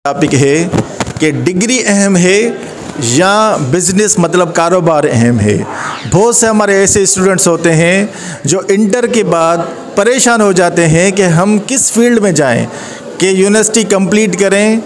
Topic है कि degree अहम है या बिज़नेस मतलब कारोबार अहम है। बहुत से हमारे ऐसे स्टूडेंट्स होते हैं जो इंटर के बाद परेशान हो जाते हैं कि हम किस फील्ड में जाएं, कि यूनिवर्सिटी कंप्लीट करें,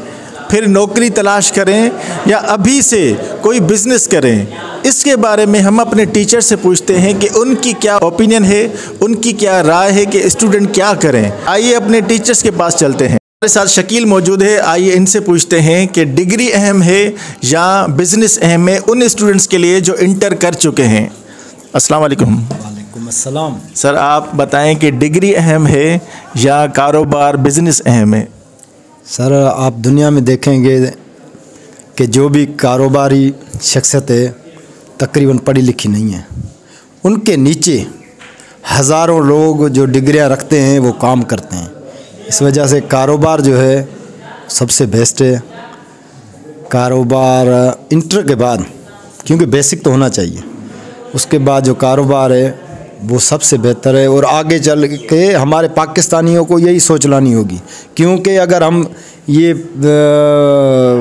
फिर नौकरी तलाश करें या अभी से कोई बिज़नेस करें। इसके बारे में हम अपने टीचर से पूछते हैं कि उनकी क्या ओपिनियन है, उनकी क्या राय है कि स्टूडेंट क्या करें। आइए अपने टीचर्स के पास चलते हैं। हमारे साथ शकील मौजूद है, आइए इनसे पूछते हैं कि डिग्री अहम है या बिज़नेस अहम है उन स्टूडेंट्स के लिए जो इंटर कर चुके हैं। अस्सलाम वालेकुम। वालेकुम अस्सलाम। सर आप बताएं कि डिग्री अहम है या कारोबार बिज़नेस अहम है। सर आप दुनिया में देखेंगे कि जो भी कारोबारी शख्सियत है तकरीबन पढ़ी लिखी नहीं है, उनके नीचे हज़ारों लोग जो डिग्रियां रखते हैं वो काम करते हैं। इस वजह से कारोबार जो है सबसे बेस्ट है। कारोबार इंटर के बाद, क्योंकि बेसिक तो होना चाहिए, उसके बाद जो कारोबार है वो सबसे बेहतर है। और आगे चल के हमारे पाकिस्तानियों को यही सोच लानी होगी, क्योंकि अगर हम ये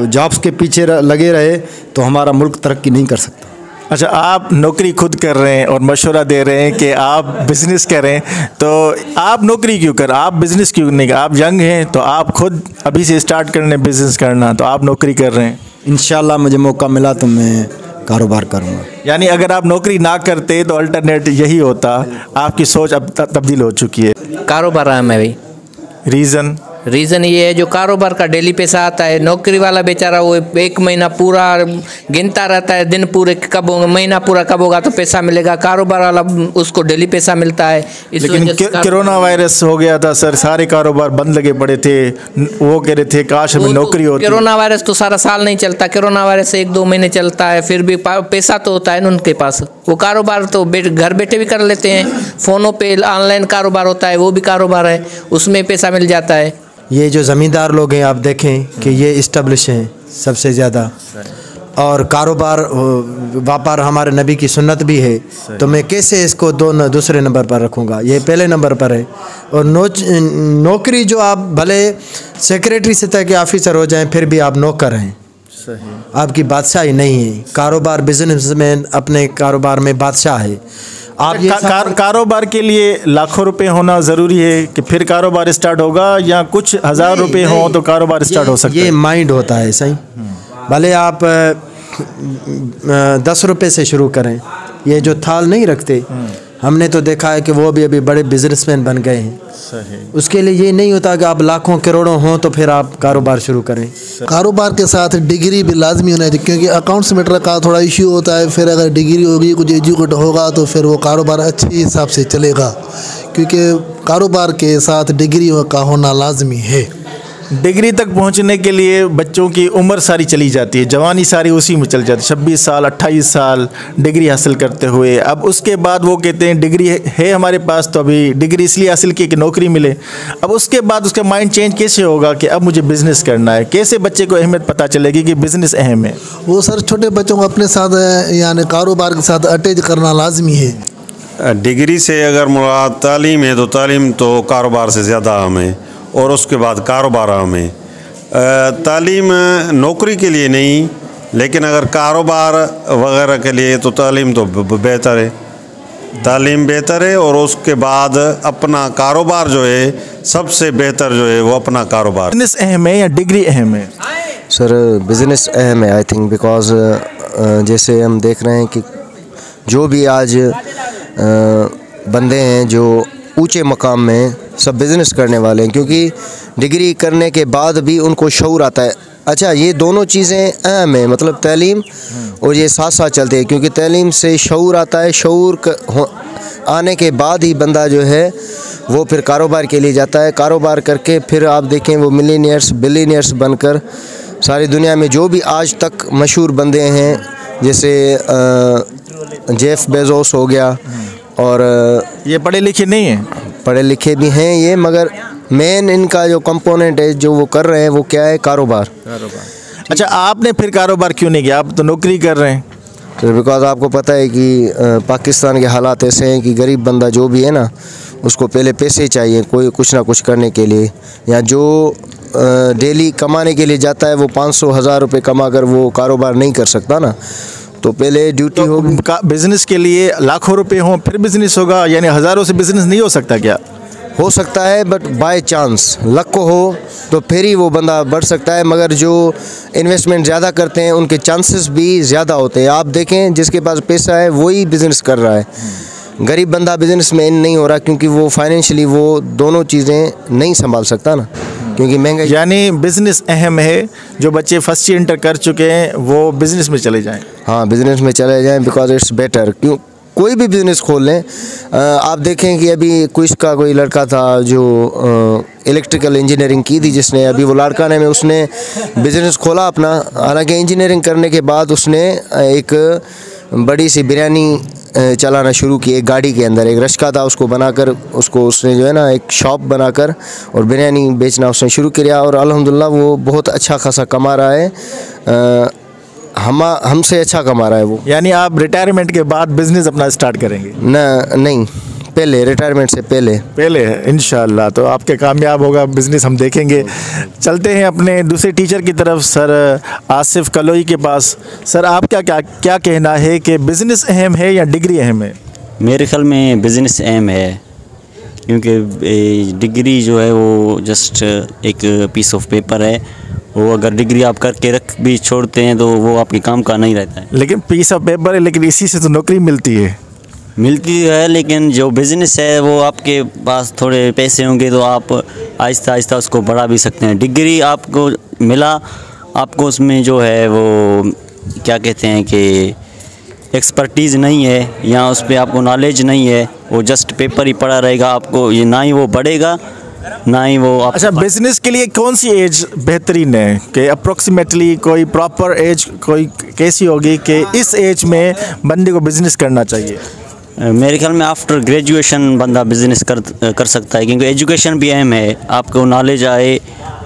जॉब्स के पीछे लगे रहे तो हमारा मुल्क तरक्की नहीं कर सकता। अच्छा, आप नौकरी खुद कर रहे हैं और मशवरा दे रहे हैं कि आप बिज़नेस करें, तो आप नौकरी क्यों कर, आप बिज़नेस क्यों नहीं? आप यंग हैं तो आप खुद अभी से स्टार्ट करने बिज़नेस करना, तो आप नौकरी कर रहे हैं। इंशाल्लाह मुझे मौका मिला तो मैं कारोबार करूँगा। यानी अगर आप नौकरी ना करते तो अल्टरनेट यही होता। आपकी सोच अब तब्दील हो चुकी है। कारोबार है मैं भी। रीज़न ये है, जो कारोबार का डेली पैसा आता है, नौकरी वाला बेचारा वो एक महीना पूरा गिनता रहता है, दिन पूरे कब होगा, महीना पूरा कब होगा तो पैसा मिलेगा। कारोबार वाला उसको डेली पैसा मिलता है। लेकिन कोरोना वायरस हो गया था सर, सारे कारोबार बंद लगे पड़े थे, वो कह रहे थे काश हमें नौकरी होती। कोरोना वायरस तो सारा साल नहीं चलता, कोरोना वायरस 1-2 महीने चलता है, फिर भी पैसा तो होता है ना उनके पास। वो कारोबार तो घर बैठे भी कर लेते हैं, फ़ोनों पे ऑनलाइन कारोबार होता है, वो भी कारोबार है, उसमें पैसा मिल जाता है। ये जो ज़मींदार लोग हैं आप देखें कि ये इस्टेब्लिश हैं सबसे ज़्यादा, और कारोबार व्यापार हमारे नबी की सुन्नत भी है, तो मैं कैसे इसको दूसरे नंबर पर रखूँगा, ये पहले नंबर पर है। और नौकरी जो आप भले सेक्रेटरी सतह के ऑफिसर हो जाएं फिर भी आप नौकर हैं, सही, आपकी बादशाही नहीं है। कारोबार बिजनेसमैन अपने कारोबार में बादशाह है। आप कारोबार के लिए लाखों रुपए होना ज़रूरी है कि फिर कारोबार स्टार्ट होगा, या कुछ हज़ार रुपए हो तो कारोबार स्टार्ट हो सकता है? ये माइंड होता है, सही। भले आप 10 रुपए से शुरू करें, ये जो थाल नहीं रखते, हमने तो देखा है कि वो भी अभी बड़े बिजनेसमैन बन गए हैं। सही। उसके लिए ये नहीं होता कि आप लाखों करोड़ों हों तो फिर आप कारोबार शुरू करें। कारोबार के साथ डिग्री भी लाजमी होना चाहिए, क्योंकि अकाउंट्स मैटर का थोड़ा इश्यू होता है। फिर अगर डिग्री होगी, कुछ एजुकेट होगा तो फिर वो कारोबार अच्छे हिसाब से चलेगा, क्योंकि कारोबार के साथ डिग्री का होना लाजमी है। डिग्री तक पहुंचने के लिए बच्चों की उम्र सारी चली जाती है, जवानी सारी उसी में चल जाती है, 26 साल 28 साल डिग्री हासिल करते हुए। अब उसके बाद वो कहते हैं डिग्री है हमारे पास, तो अभी डिग्री इसलिए हासिल की कि नौकरी मिले। अब उसके बाद उसका माइंड चेंज कैसे होगा कि अब मुझे बिज़नेस करना है? कैसे बच्चे को अहमियत पता चलेगी कि बिज़नेस अहम है? वो सर छोटे बच्चों को अपने साथ यानी कारोबार के साथ अटैच करना लाजमी है। डिग्री से अगर मुराद तालीम है तो तालीम तो कारोबार से ज़्यादा अहम है, और उसके बाद कारोबार में तालीम नौकरी के लिए नहीं, लेकिन अगर कारोबार वगैरह के लिए तो तालीम तो बेहतर है, तालीम बेहतर है। और उसके बाद अपना कारोबार जो है सबसे बेहतर जो है वो अपना कारोबार। बिज़नेस अहम है या डिग्री अहम है? सर बिज़नेस अहम है आई थिंक, बिकॉज़ जैसे हम देख रहे हैं कि जो भी आज बंदे हैं जो ऊंचे मकाम में, सब बिज़नेस करने वाले हैं, क्योंकि डिग्री करने के बाद भी उनको शऊर आता है। अच्छा, ये दोनों चीज़ें अहम है, मतलब तालीम और ये साथ साथ चलते हैं, क्योंकि तालीम से शऊर आता है, शऊर आने के बाद ही बंदा जो है वो फिर कारोबार के लिए जाता है। कारोबार करके फिर आप देखें वो मिलीनियर्स बिलीनियर्स बनकर सारी दुनिया में जो भी आज तक मशहूर बंदे हैं, जैसे जेफ बेजोस हो गया, और ये पढ़े लिखे नहीं हैं? पढ़े लिखे भी हैं ये, मगर मेन इनका जो कंपोनेंट है जो वो कर रहे हैं वो क्या है? कारोबार। अच्छा, आपने फिर कारोबार क्यों नहीं किया? आप तो नौकरी कर रहे हैं। तो बिकॉज़ आपको पता है कि पाकिस्तान के हालात ऐसे हैं कि गरीब बंदा जो भी है ना, उसको पहले पैसे चाहिए कोई कुछ ना कुछ करने के लिए, या जो डेली कमाने के लिए जाता है वो 500-1000 रुपये कमा कर वो कारोबार नहीं कर सकता ना। तो पहले ड्यूटी होगी। बिजनेस के लिए लाखों रुपए हों फिर बिजनेस होगा, यानी हज़ारों से बिजनेस नहीं हो सकता क्या? हो सकता है, बट बाय चांस लक को हो तो फिर ही वो बंदा बढ़ सकता है। मगर जो इन्वेस्टमेंट ज़्यादा करते हैं उनके चांसेस भी ज़्यादा होते हैं। आप देखें जिसके पास पैसा है वही बिज़नेस कर रहा है, गरीब बंदा बिजनेस में नहीं हो रहा, क्योंकि वो फाइनेंशियली वो दोनों चीज़ें नहीं संभाल सकता ना, क्योंकि महंगाई। यानी बिजनेस अहम है। जो बच्चे फर्स्ट ईयर इंटर कर चुके हैं वो बिजनेस में चले जाएं। हाँ, बिजनेस में चले जाएं, बिकॉज इट्स बेटर। क्यों कोई भी बिज़नेस खोल लें। आप देखें कि अभी क्विज का कोई लड़का था जो इलेक्ट्रिकल इंजीनियरिंग की थी, जिसने अभी वो लाड़काने में उसने बिज़नेस खोला अपना। हालांकि इंजीनियरिंग करने के बाद उसने एक बड़ी सी बिरयानी चलाना शुरू की। एक गाड़ी के अंदर एक रश्का था, उसको बनाकर उसको उसने जो है ना एक शॉप बनाकर और बिरयानी बेचना उसने शुरू किया, और अल्हम्दुलिल्लाह वो बहुत अच्छा खासा कमा रहा है। हमसे अच्छा कमा रहा है वो। यानी आप रिटायरमेंट के बाद बिजनेस अपना स्टार्ट करेंगे? नहीं, पहले रिटायरमेंट से पहले इंशाअल्लाह। तो आपके कामयाब होगा बिज़नेस, हम देखेंगे। चलते हैं अपने दूसरे टीचर की तरफ, सर आसिफ कलोई के पास। सर आपका क्या कहना है कि बिज़नेस अहम है या डिग्री अहम है? मेरे ख्याल में बिज़नेस अहम है, क्योंकि डिग्री जो है वो जस्ट एक पीस ऑफ पेपर है। वो अगर डिग्री आप करके रख भी छोड़ते हैं तो वो आपके काम का नहीं रहता है। लेकिन पीस ऑफ पेपर है, लेकिन इसी से तो नौकरी मिलती है। लेकिन जो बिज़नेस है वो आपके पास थोड़े पैसे होंगे तो आप आहिस्ता आहिस्ता उसको बढ़ा भी सकते हैं। डिग्री आपको मिला, आपको उसमें जो है वो क्या कहते हैं कि एक्सपर्टीज़ नहीं है या उस पर आपको नॉलेज नहीं है, वो जस्ट पेपर ही पड़ा रहेगा, आपको ये ना ही वो बढ़ेगा ना ही वो आप। अच्छा, बिजनेस के लिए कौन सी एज बेहतरीन है कि अप्रोक्सीमेटली कोई प्रॉपर एज कोई कैसी होगी कि इस एज में बंदे को बिजनेस करना चाहिए? मेरे ख्याल में आफ्टर ग्रेजुएशन बंदा बिज़नेस कर सकता है, क्योंकि एजुकेशन भी अहम है। आपको नॉलेज आए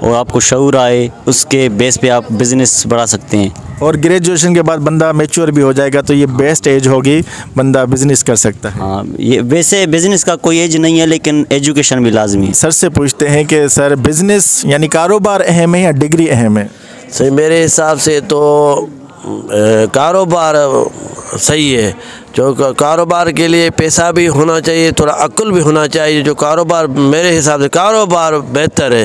और आपको शऊर आए, उसके बेस पे आप बिज़नेस बढ़ा सकते हैं। और ग्रेजुएशन के बाद बंदा मैच्योर भी हो जाएगा तो ये बेस्ट एज होगी, बंदा बिज़नेस कर सकता है। हाँ, ये वैसे बिज़नेस का कोई एज नहीं है, लेकिन एजुकेशन भी लाजमी है। सर से पूछते हैं कि सर बिज़नेस यानी कारोबार अहम है या डिग्री अहम है? सही, मेरे हिसाब से तो कारोबार सही है। जो कारोबार के लिए पैसा भी होना चाहिए, थोड़ा अक्ल भी होना चाहिए। जो कारोबार मेरे हिसाब से कारोबार बेहतर है।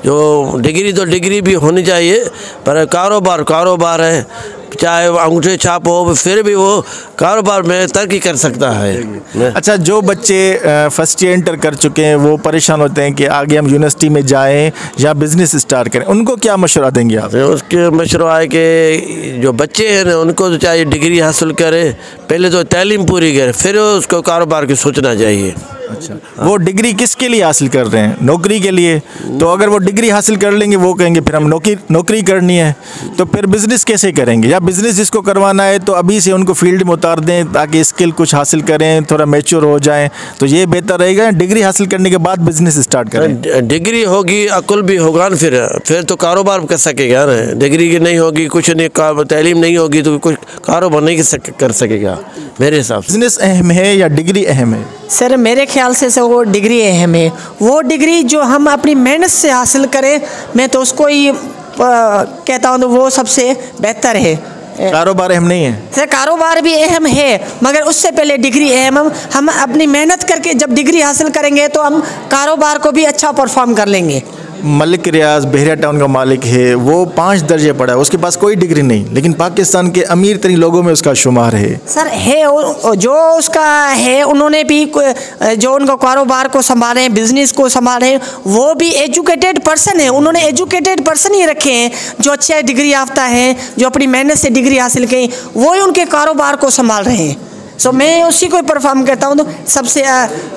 जो डिग्री तो डिग्री भी होनी चाहिए, पर कारोबार है, चाहे अंगूठे छाप हो फिर भी वो कारोबार में तरक्की कर सकता है। अच्छा, जो बच्चे फर्स्ट ईयर इंटर कर चुके हैं वो परेशान होते हैं कि आगे हम यूनिवर्सिटी में जाएं या बिज़नेस स्टार्ट करें, उनको क्या मशवरा देंगे आप? उसके मशवरा है कि जो बच्चे हैं ना उनको तो चाहिए डिग्री हासिल करें, पहले तो तालीम पूरी करें, फिर उसको कारोबार की सोचना चाहिए। अच्छा, वो डिग्री किसके लिए हासिल कर रहे हैं? नौकरी के लिए। तो अगर वो डिग्री हासिल कर लेंगे, वो कहेंगे फिर हम नौकरी करनी है, तो फिर बिज़नेस कैसे करेंगे? या बिज़नेस जिसको करवाना है तो अभी से उनको फील्ड में उतार दें ताकि स्किल कुछ हासिल करें, थोड़ा मैच्योर हो जाएं, तो ये बेहतर रहेगा। डिग्री हासिल करने के बाद बिज़नेस स्टार्ट करें? डिग्री होगी, अकुल भी होगा ना, फिर तो कारोबार कर सकेगा ना। डिग्री की नहीं होगी, कुछ नहीं, तालीम नहीं होगी तो कुछ कारोबार नहीं कर सकेगा मेरे हिसाब से। बिज़नेस अहम है या डिग्री अहम है? सर मेरे ख्याल से वो डिग्री अहम है। वो डिग्री जो हम अपनी मेहनत से हासिल करें, मैं तो उसको ही कहता हूँ तो वो सबसे बेहतर है। कारोबार अहम नहीं है? सर कारोबार भी अहम है, मगर उससे पहले डिग्री अहम। हम अपनी मेहनत करके जब डिग्री हासिल करेंगे तो हम कारोबार को भी अच्छा परफॉर्म कर लेंगे। मलिक रियाज बहरिया टाउन का मालिक है, वो 5 दर्जे पढ़ा है, उसके पास कोई डिग्री नहीं, लेकिन पाकिस्तान के अमीर तरीन लोगों में उसका शुमार है। सर है जो उसका है, उन्होंने भी जो उनको कारोबार को संभाले, बिजनेस को संभाले, वो भी एजुकेटेड पर्सन है। उन्होंने एजुकेटेड पर्सन ही रखे हैं जो अच्छे डिग्री याफ्ता हैं, जो अपनी मेहनत से डिग्री हासिल की, वो ही उनके कारोबार को संभाल रहे हैं। सो मैं उसी को परफॉर्म करता हूँ, तो सबसे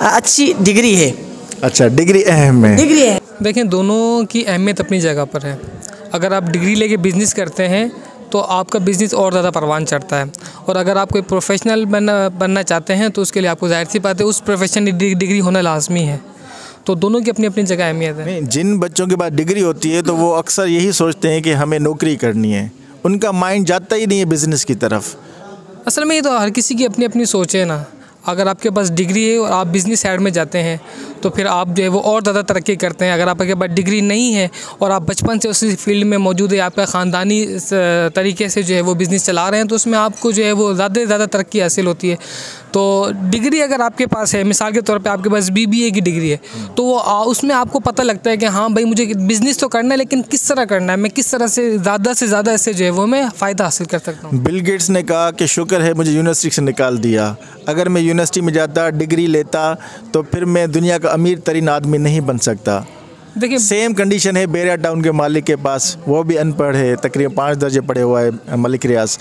अच्छी डिग्री है। अच्छा, डिग्री अहम है। डिग्री है। देखें, दोनों की अहमियत अपनी जगह पर है। अगर आप डिग्री लेके बिज़नेस करते हैं तो आपका बिज़नेस और ज़्यादा परवान चढ़ता है, और अगर आप कोई प्रोफेशनल बनना चाहते हैं तो उसके लिए आपको जाहिर सी बात है उस प्रोफेशन की डिग्री होना लाजमी है। तो दोनों की अपनी अपनी जगह अहमियत है। जिन बच्चों के पास डिग्री होती है तो वो अक्सर यही सोचते हैं कि हमें नौकरी करनी है, उनका माइंड जाता ही नहीं है बिज़नेस की तरफ। असल में ये तो हर किसी की अपनी अपनी सोच है ना। अगर आपके पास डिग्री है और आप बिज़नेस साइड में जाते हैं तो फिर आप जो है वो और ज़्यादा तरक्की करते हैं। अगर आपके पास डिग्री नहीं है और आप बचपन से उसी फील्ड में मौजूद है, आपका ख़ानदानी तरीके से जो है वो बिज़नेस चला रहे हैं, तो उसमें आपको जो है वो ज़्यादा से ज़्यादा तरक्की हासिल होती है। तो डिग्री अगर आपके पास है, मिसाल के तौर पे आपके पास BBA की डिग्री है, तो वो उसमें आपको पता लगता है कि हाँ भाई मुझे बिज़नेस तो करना है, लेकिन किस तरह करना है, मैं किस तरह से ज़्यादा इससे जो है वो मैं फ़ायदा हासिल कर सकता हूँ। बिल गेट्स ने कहा कि शुक्र है मुझे यूनिवर्सिटी से निकाल दिया, अगर मैं यूनिवर्सिटी में जाता, डिग्री लेता, तो फिर मैं दुनिया का अमीर तरीन आदमी नहीं बन सकता। देखिए सेम कंडीशन है बेरिया टाउन के मालिक के पास, वो भी अनपढ़ है, तकरीबन 5 दर्जे पढ़े हुआ है मलिक रियाज,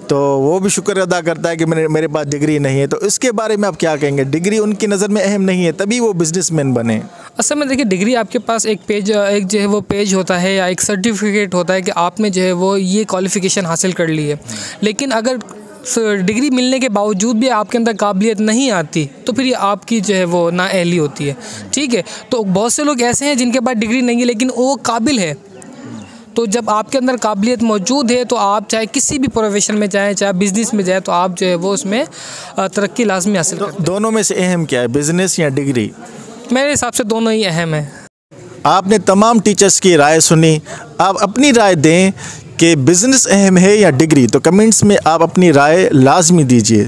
तो वो भी शुक्र अदा करता है कि मेरे पास डिग्री नहीं है। तो इसके बारे में आप क्या कहेंगे? डिग्री उनकी नज़र में अहम नहीं है, तभी वो बिजनेसमैन बने। असल में देखिए, डिग्री आपके पास एक जो है वो पेज होता है या एक सर्टिफिकेट होता है कि आपने जो है वो ये क्वालिफ़िकेशन हासिल कर ली है, लेकिन अगर डिग्री मिलने के बावजूद भी आपके अंदर काबिलियत नहीं आती, तो फिर ये आपकी जो है वो नाअहली होती है। ठीक है, तो बहुत से लोग ऐसे हैं जिनके पास डिग्री नहीं है लेकिन वो काबिल है। तो जब आपके अंदर काबिलियत मौजूद है, तो आप चाहे किसी भी प्रोफेशन में जाएँ, चाहे बिज़नेस में जाए, तो आप जो है वो उसमें तरक्की लाजमी हासिल करते हैं। दोनों में से अहम क्या है, बिज़नेस या डिग्री? मेरे हिसाब से दोनों ही अहम है। आपने तमाम टीचर्स की राय सुनी, आप अपनी राय दें कि बिज़नेस अहम है या डिग्री। तो कमेंट्स में आप अपनी राय लाजमी दीजिए।